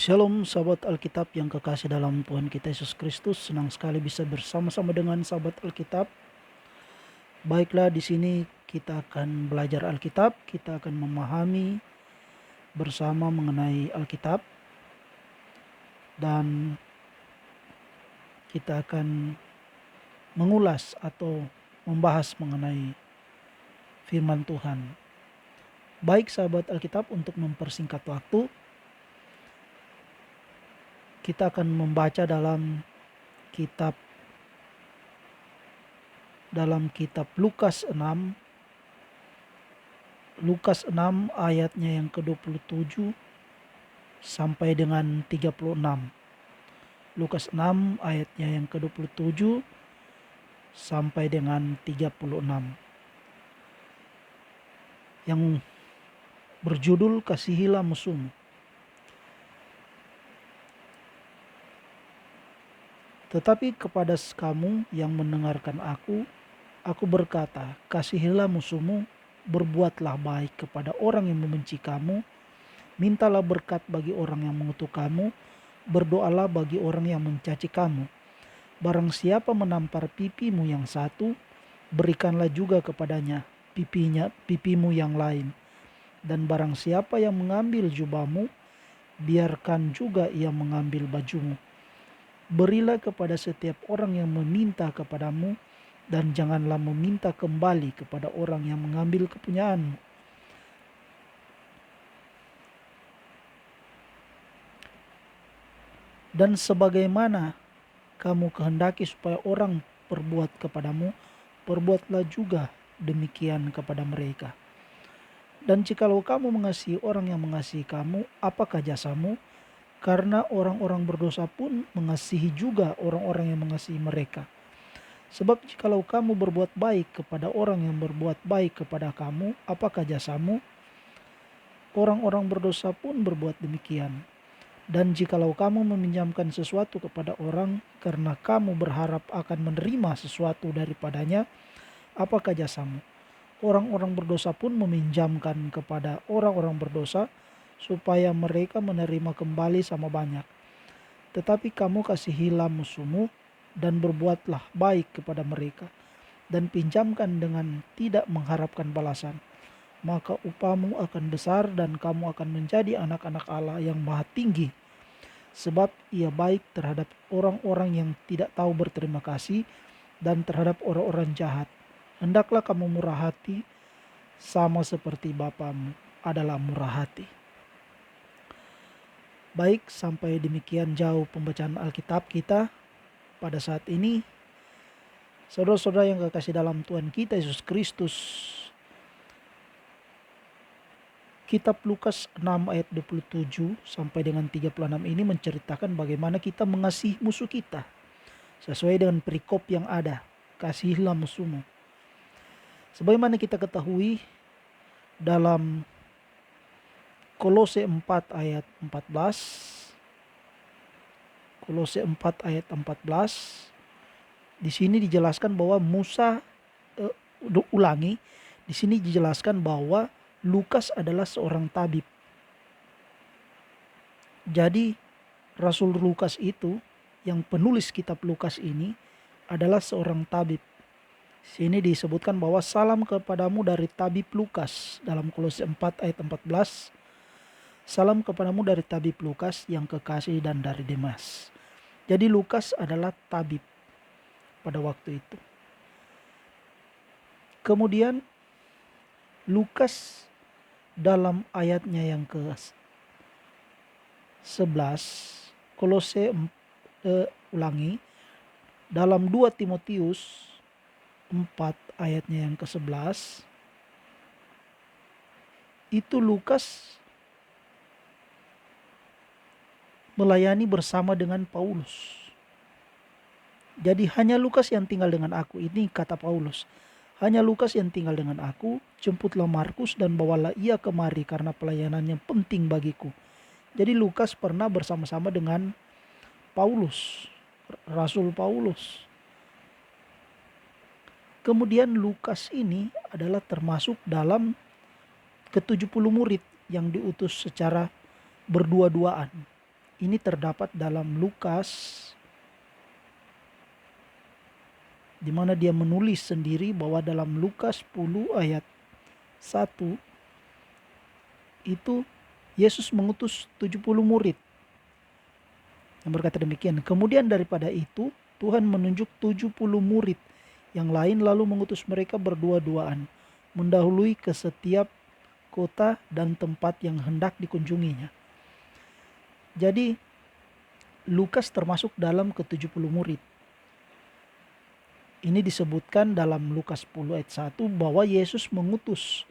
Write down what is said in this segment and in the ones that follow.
Shalom sahabat Alkitab yang kekasih dalam Tuhan kita Yesus Kristus. Senang sekali bisa bersama-sama dengan sahabat Alkitab. Baiklah, di sini kita akan belajar Alkitab, kita akan memahami bersama mengenai Alkitab, dan kita akan mengulas atau membahas mengenai firman Tuhan. Baik sahabat Alkitab, untuk mempersingkat waktu, kita akan membaca dalam kitab Lukas 6 ayatnya yang ke-27 sampai dengan 36. Lukas 6 ayatnya yang ke-27 sampai dengan 36. Yang berjudul Kasihilah Musuhmu. Tetapi kepada kamu yang mendengarkan aku berkata, kasihilah musuhmu, berbuatlah baik kepada orang yang membenci kamu, mintalah berkat bagi orang yang mengutuk kamu, berdoalah bagi orang yang mencaci kamu. Barang siapa menampar pipimu yang satu, berikanlah juga kepadanya pipimu yang lain. Dan barang siapa yang mengambil jubahmu, biarkan juga ia mengambil bajumu. Berilah kepada setiap orang yang meminta kepadamu, dan janganlah meminta kembali kepada orang yang mengambil kepunyaanmu. Dan sebagaimana kamu kehendaki supaya orang perbuat kepadamu, perbuatlah juga demikian kepada mereka. Dan jikalau kamu mengasihi orang yang mengasihi kamu, apakah jasamu? Karena orang-orang berdosa pun mengasihi juga orang-orang yang mengasihi mereka. Sebab jikalau kamu berbuat baik kepada orang yang berbuat baik kepada kamu, apakah jasamu? Orang-orang berdosa pun berbuat demikian. Dan jikalau kamu meminjamkan sesuatu kepada orang karena kamu berharap akan menerima sesuatu daripadanya, apakah jasamu? Orang-orang berdosa pun meminjamkan kepada orang-orang berdosa supaya mereka menerima kembali sama banyak. Tetapi kamu kasihilah musuhmu dan berbuatlah baik kepada mereka, dan pinjamkan dengan tidak mengharapkan balasan. Maka upahmu akan besar dan kamu akan menjadi anak-anak Allah yang maha tinggi. Sebab ia baik terhadap orang-orang yang tidak tahu berterima kasih dan terhadap orang-orang jahat. Hendaklah kamu murah hati sama seperti Bapamu adalah murah hati. Baik, sampai demikian jauh pembacaan Alkitab kita pada saat ini. Saudara-saudara yang kekasih dalam Tuhan kita Yesus Kristus, kitab Lukas 6 ayat 27 sampai dengan 36 ini menceritakan bagaimana kita mengasihi musuh kita. Sesuai dengan perikop yang ada, kasihilah musuhmu. Sebagaimana kita ketahui dalam Kolose 4 ayat 14. Kolose 4 ayat 14. Di sini dijelaskan bahwa di sini dijelaskan bahwa Lukas adalah seorang tabib. Jadi Rasul Lukas itu, yang penulis kitab Lukas ini, adalah seorang tabib. Sini disebutkan bahwa salam kepadamu dari tabib Lukas dalam Kolose 4 ayat 14. Salam kepadamu dari tabib Lukas yang kekasih dan dari Demas. Jadi Lukas adalah tabib pada waktu itu. Kemudian Lukas dalam ayatnya yang ke-11, dalam 2 Timotius 4 ayatnya yang ke-11, itu Lukas melayani bersama dengan Paulus. Jadi hanya Lukas yang tinggal dengan aku, ini kata Paulus. Hanya Lukas yang tinggal dengan aku, jemputlah Markus dan bawalah ia kemari karena pelayanannya penting bagiku. Jadi Lukas pernah bersama-sama dengan Paulus, Rasul Paulus. Kemudian Lukas ini adalah termasuk dalam ke-70 murid yang diutus secara berdua-duaan. Ini terdapat dalam Lukas, di mana dia menulis sendiri bahwa dalam Lukas 10 ayat 1 itu Yesus mengutus 70 murid yang berkata demikian. Kemudian daripada itu Tuhan menunjuk 70 murid yang lain lalu mengutus mereka berdua-duaan mendahului ke setiap kota dan tempat yang hendak dikunjunginya. Jadi Lukas termasuk dalam ke-70 murid. Ini disebutkan dalam Lukas 10 ayat 1 bahwa Yesus mengutus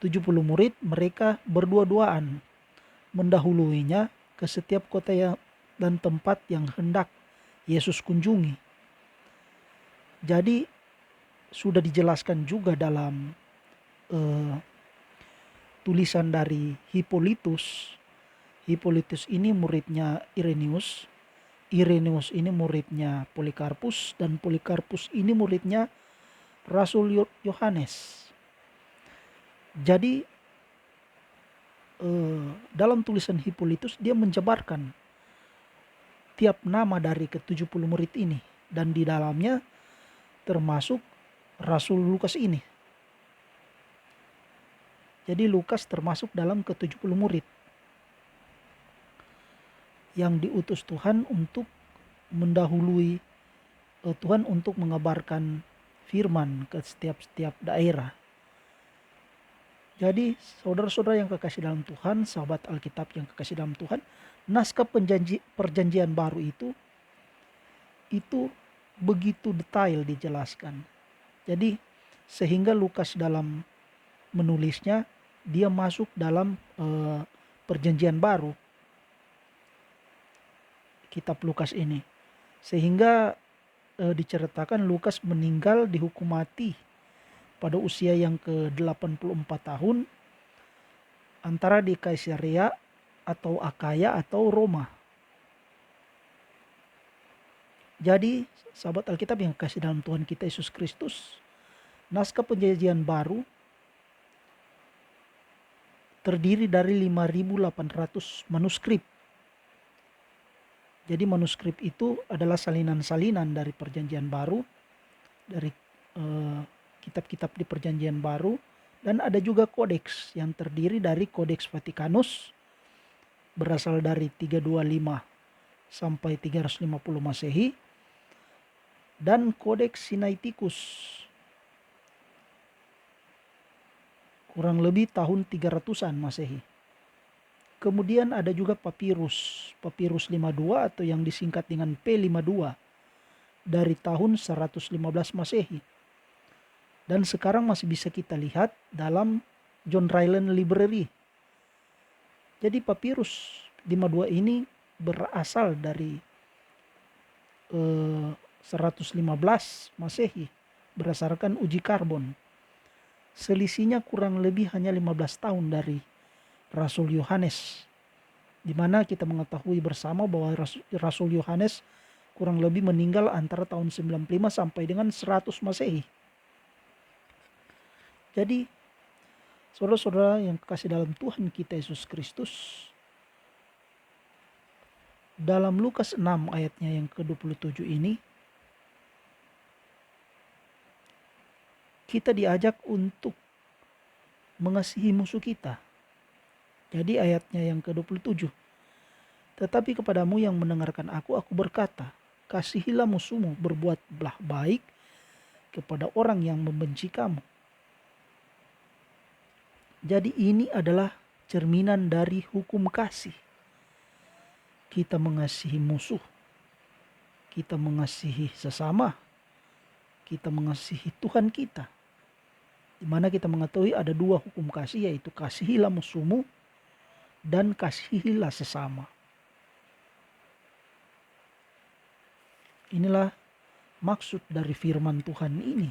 70 murid, mereka berdua-duaan mendahuluinya ke setiap kota dan tempat yang hendak Yesus kunjungi. Jadi sudah dijelaskan juga dalam tulisan dari Hippolytus. Hippolytus ini muridnya Irenaeus. Irenaeus ini muridnya Polikarpus, dan Polikarpus ini muridnya Rasul Yohanes. Jadi dalam tulisan Hippolytus dia menjabarkan tiap nama dari ke-70 murid ini, dan di dalamnya termasuk Rasul Lukas ini. Jadi Lukas termasuk dalam ke-70 murid yang diutus Tuhan untuk mendahului Tuhan untuk mengabarkan firman ke setiap daerah. Jadi saudara-saudara yang kekasih dalam Tuhan, sahabat Alkitab yang kekasih dalam Tuhan, naskah perjanjian baru itu begitu detail dijelaskan. Jadi sehingga Lukas dalam menulisnya dia masuk dalam perjanjian baru, kitab Lukas ini, sehingga diceritakan Lukas meninggal dihukum mati pada usia yang ke-84 tahun antara di Kaisarea atau Akaya atau Roma. Jadi sahabat Alkitab yang kasih dalam Tuhan kita Yesus Kristus, naskah perjanjian baru terdiri dari 5.800 manuskrip. Jadi manuskrip itu adalah salinan-salinan dari perjanjian baru, dari kitab-kitab di perjanjian baru, dan ada juga kodeks yang terdiri dari Kodeks Vatikanus berasal dari 325 sampai 350 Masehi, dan Kodeks Sinaiticus kurang lebih tahun 300-an Masehi. Kemudian ada juga papirus 52 atau yang disingkat dengan P52 dari tahun 115 Masehi. Dan sekarang masih bisa kita lihat dalam John Ryland Library. Jadi papirus 52 ini berasal dari 115 Masehi berdasarkan uji karbon. Selisihnya kurang lebih hanya 15 tahun dari Rasul Yohanes, di mana kita mengetahui bersama bahwa Rasul Yohanes kurang lebih meninggal antara tahun 95 sampai dengan 100 Masehi. Jadi saudara-saudara yang kekasih dalam Tuhan kita Yesus Kristus, dalam Lukas 6 ayatnya yang ke-27 ini kita diajak untuk mengasihi musuh kita. Jadi ayatnya yang ke-27, tetapi kepadamu yang mendengarkan aku berkata, kasihilah musuhmu, berbuatlah baik kepada orang yang membenci kamu. Jadi ini adalah cerminan dari hukum kasih. Kita mengasihi musuh, kita mengasihi sesama, kita mengasihi Tuhan kita. Di mana kita mengetahui ada dua hukum kasih, yaitu kasihilah musuhmu dan kasihilah sesama. Inilah maksud dari firman Tuhan ini,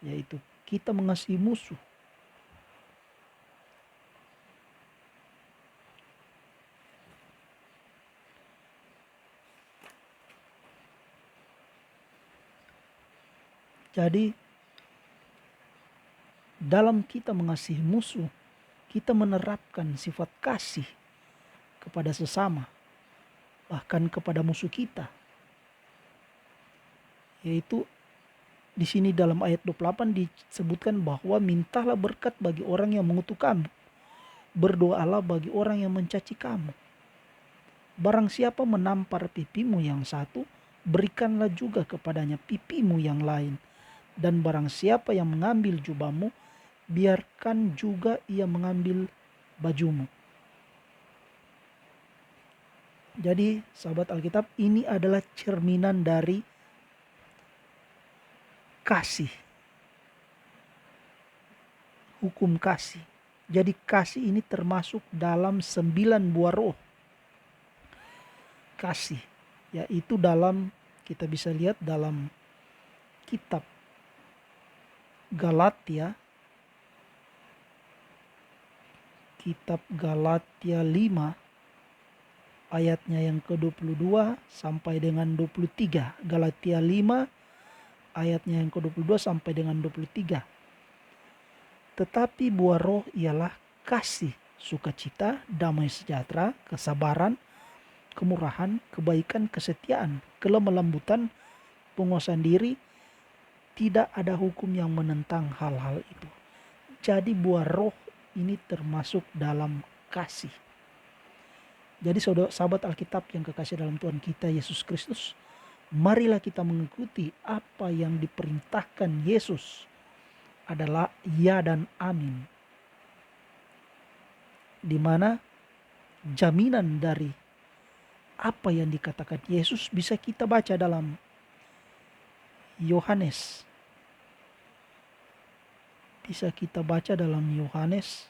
yaitu kita mengasihi musuh. Jadi dalam kita mengasihi musuh, kita menerapkan sifat kasih kepada sesama. bahkan kepada musuh kita. Yaitu di sini dalam ayat 28 disebutkan bahwa mintalah berkat bagi orang yang mengutuk kamu. Berdoalah bagi orang yang mencaci kamu. Barang siapa menampar pipimu yang satu, berikanlah juga kepadanya pipimu yang lain. Dan barang siapa yang mengambil jubahmu, biarkan juga ia mengambil bajumu. Jadi sahabat Alkitab, ini adalah cerminan dari kasih. Hukum kasih. Jadi kasih ini termasuk dalam 9 buah roh. Kasih. Yaitu dalam, kita bisa lihat dalam kitab Galatia. Kitab Galatia 5 ayatnya yang ke-22 sampai dengan 23. Galatia 5 ayatnya yang ke-22 sampai dengan 23. Tetapi buah roh ialah kasih, sukacita, damai sejahtera, kesabaran, kemurahan, kebaikan, kesetiaan, kelemah lembutan, penguasaan diri. Tidak ada hukum yang menentang hal-hal itu. Jadi buah roh ini termasuk dalam kasih. Jadi sahabat Alkitab yang kekasih dalam Tuhan kita Yesus Kristus, marilah kita mengikuti apa yang diperintahkan Yesus adalah ya dan amin. Di mana jaminan dari apa yang dikatakan Yesus bisa kita baca dalam Yohanes. Bisa kita baca dalam Yohanes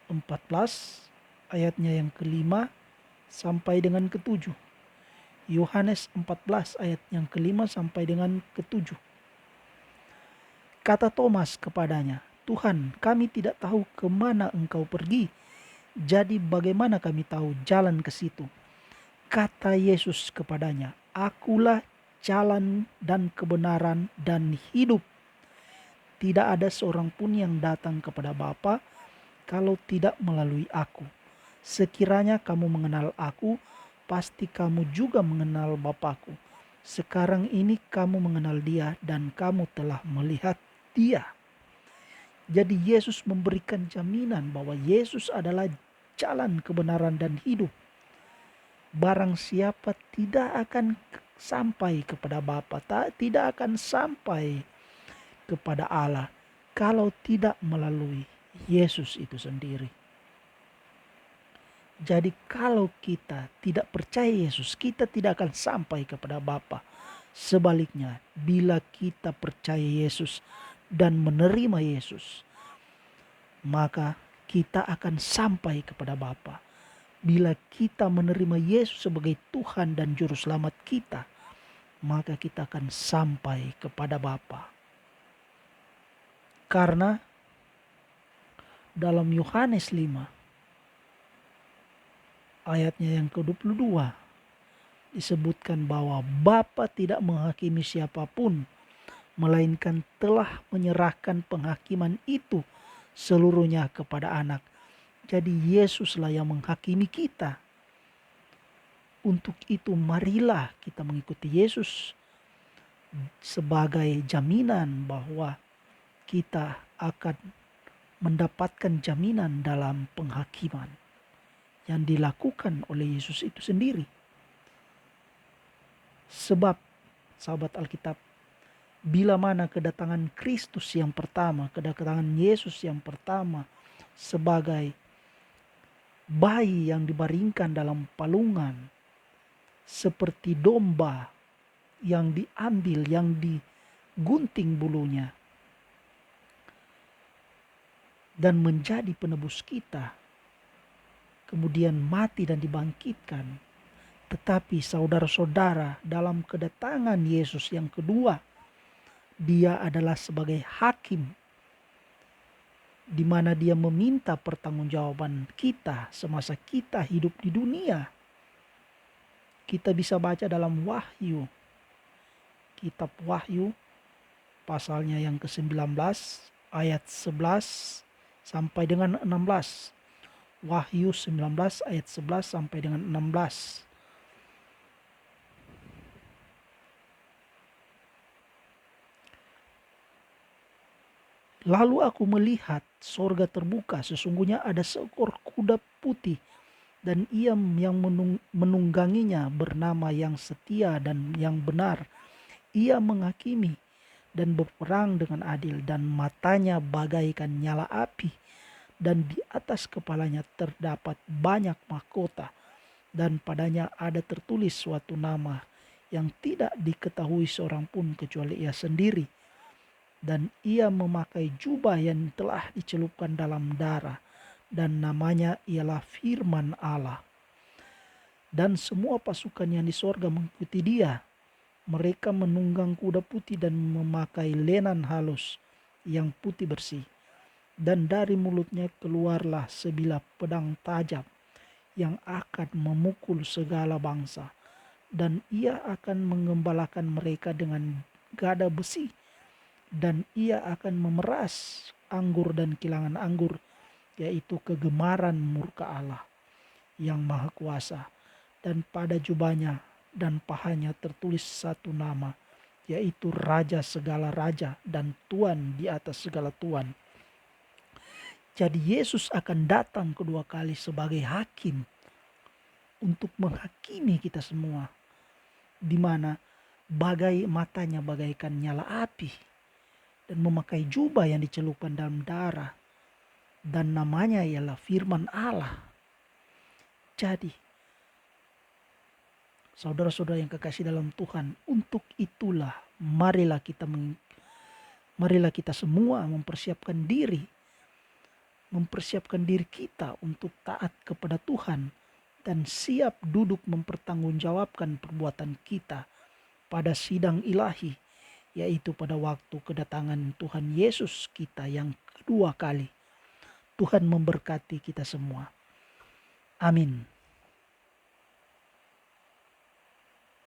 14 ayatnya yang ke-5 sampai dengan ke-7. Yohanes 14 ayat yang ke-5 sampai dengan ke-7. Kata Thomas kepadanya, Tuhan, kami tidak tahu kemana engkau pergi. Jadi bagaimana kami tahu jalan ke situ? Kata Yesus kepadanya, Akulah jalan dan kebenaran dan hidup. Tidak ada seorang pun yang datang kepada Bapa kalau tidak melalui aku. Sekiranya kamu mengenal aku, pasti kamu juga mengenal Bapakku. Sekarang ini kamu mengenal dia dan kamu telah melihat dia. Jadi Yesus memberikan jaminan bahwa Yesus adalah jalan kebenaran dan hidup. Barang siapa tidak akan sampai kepada Bapa, tidak akan sampai kepada Allah kalau tidak melalui Yesus itu sendiri. Jadi kalau kita tidak percaya Yesus, kita tidak akan sampai kepada Bapa. Sebaliknya, bila kita percaya Yesus dan menerima Yesus, maka kita akan sampai kepada Bapa. Bila kita menerima Yesus sebagai Tuhan dan Juru Selamat kita, maka kita akan sampai kepada Bapa. Karena dalam Yohanes 5 ayatnya yang ke-22 disebutkan bahwa Bapa tidak menghakimi siapapun, melainkan telah menyerahkan penghakiman itu seluruhnya kepada Anak. Jadi Yesuslah yang menghakimi kita. Untuk itu marilah kita mengikuti Yesus sebagai jaminan bahwa kita akan mendapatkan jaminan dalam penghakiman yang dilakukan oleh Yesus itu sendiri. Sebab sahabat Alkitab, bila mana kedatangan Kristus yang pertama, kedatangan Yesus yang pertama sebagai bayi yang dibaringkan dalam palungan, seperti domba yang diambil, yang digunting bulunya, dan menjadi penebus kita, kemudian mati dan dibangkitkan. Tetapi saudara-saudara, dalam kedatangan Yesus yang kedua, dia adalah sebagai hakim, di mana dia meminta pertanggungjawaban kita semasa kita hidup di dunia. Kita bisa baca dalam Wahyu, kitab Wahyu pasalnya yang ke-19 ayat 11 sampai dengan 16. Wahyu 19 ayat 11 sampai dengan 16. Lalu aku melihat sorga terbuka, sesungguhnya ada seekor kuda putih, dan ia yang menungganginya bernama yang setia dan yang benar. Ia menghakimi dan berperang dengan adil, dan matanya bagaikan nyala api, dan di atas kepalanya terdapat banyak mahkota, dan padanya ada tertulis suatu nama yang tidak diketahui seorang pun kecuali ia sendiri. Dan ia memakai jubah yang telah dicelupkan dalam darah, dan namanya ialah Firman Allah. Dan semua pasukan yang di sorga mengikuti dia. Mereka menunggang kuda putih dan memakai lenan halus yang putih bersih. Dan dari mulutnya keluarlah sebilah pedang tajam yang akan memukul segala bangsa. Dan ia akan mengembalakan mereka dengan gada besi. Dan ia akan memeras anggur dan kilangan anggur, yaitu kegemaran murka Allah yang maha kuasa. Dan pada jubahnya dan pahanya tertulis satu nama, yaitu Raja segala raja dan Tuan di atas segala tuan. Jadi Yesus akan datang kedua kali sebagai hakim untuk menghakimi kita semua, di mana matanya bagaikan nyala api, dan memakai jubah yang dicelupkan dalam darah, dan namanya ialah Firman Allah. Jadi saudara-saudara yang kekasih dalam Tuhan, untuk itulah marilah kita semua mempersiapkan diri kita untuk taat kepada Tuhan dan siap duduk mempertanggungjawabkan perbuatan kita pada sidang ilahi, yaitu pada waktu kedatangan Tuhan Yesus kita yang kedua kali. Tuhan memberkati kita semua. Amin.